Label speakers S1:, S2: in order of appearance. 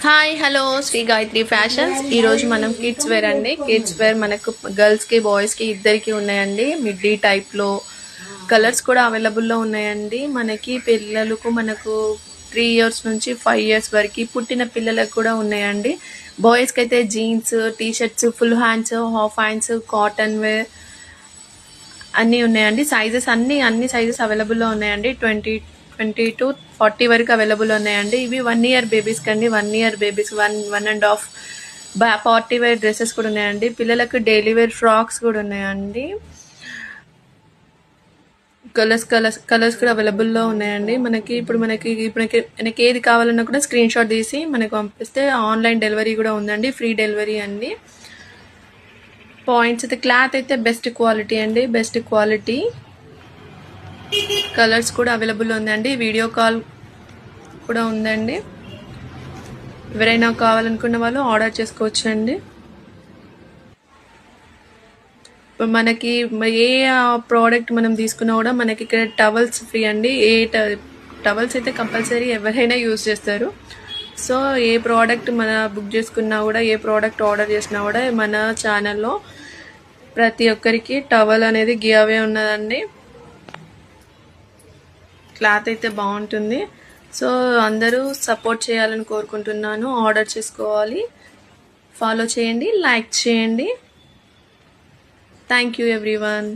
S1: Hi hello Shri Gayatri Fashions. ఈరోజు మనం kids wear అండి. కిడ్స్ వేర్ మనకు గర్ల్స్కి బాయ్స్కి ఇద్దరికి ఉన్నాయండి. మిడ్డీ టైప్లో కలర్స్ కూడా అవైలబుల్లో ఉన్నాయండి. మనకి పిల్లలకు మనకు 3 years నుంచి 5 years వరకు పుట్టిన పిల్లలకు కూడా ఉన్నాయండి. బాయ్స్కి అయితే jeans, T shirts, full hands, half hands, cotton wear అన్నీ ఉన్నాయండి. సైజెస్ అన్ని సైజెస్ అవైలబుల్లో ఉన్నాయండి. 20 to 40 వరకు అవైలబుల్ ఉన్నాయండి. ఇవి 1 year బేబీస్ కండి. 1 year babies 1.5 party wear dresses కూడా ఉన్నాయండి. పిల్లలకు డైలీ వేర్ ఫ్రాక్స్ కూడా ఉన్నాయండి. కలర్స్ కూడా అవైలబుల్లో ఉన్నాయండి. మనకి ఏది కావాలన్నా కూడా స్క్రీన్ షాట్ తీసి మనకు పంపిస్తే ఆన్లైన్ డెలివరీ కూడా ఉందండి. ఫ్రీ డెలివరీ అండి. పాయింట్స్ అయితే క్లాత్ అయితే బెస్ట్ క్వాలిటీ అండి. బెస్ట్ క్వాలిటీ కలర్స్ కూడా అవైలబుల్ ఉందండి. వీడియో కాల్ కూడా ఉందండి. ఎవరైనా కావాలనుకున్న వాళ్ళు ఆర్డర్ చేసుకోవచ్చు అండి. మనకి ఏ ప్రోడక్ట్ మనం తీసుకున్నా కూడా మనకి ఇక్కడ టవల్స్ ఫ్రీ అండి. టవల్స్ అయితే కంపల్సరీ ఎవరైనా యూజ్ చేస్తారు. సో ఏ ప్రోడక్ట్ మన బుక్ చేసుకున్నా కూడా, ఏ ప్రోడక్ట్ ఆర్డర్ చేసినా కూడా మన ఛానల్లో ప్రతి ఒక్కరికి టవల్ అనేది గివ్ అవే ఉన్నదండి. క్లాత్ అయితే బాగుంటుంది. సో అందరూ సపోర్ట్ చేయాలని కోరుకుంటున్నాను. ఆర్డర్ చేసుకోవాలి. ఫాలో చేయండి, లైక్ చేయండి. Thank you everyone.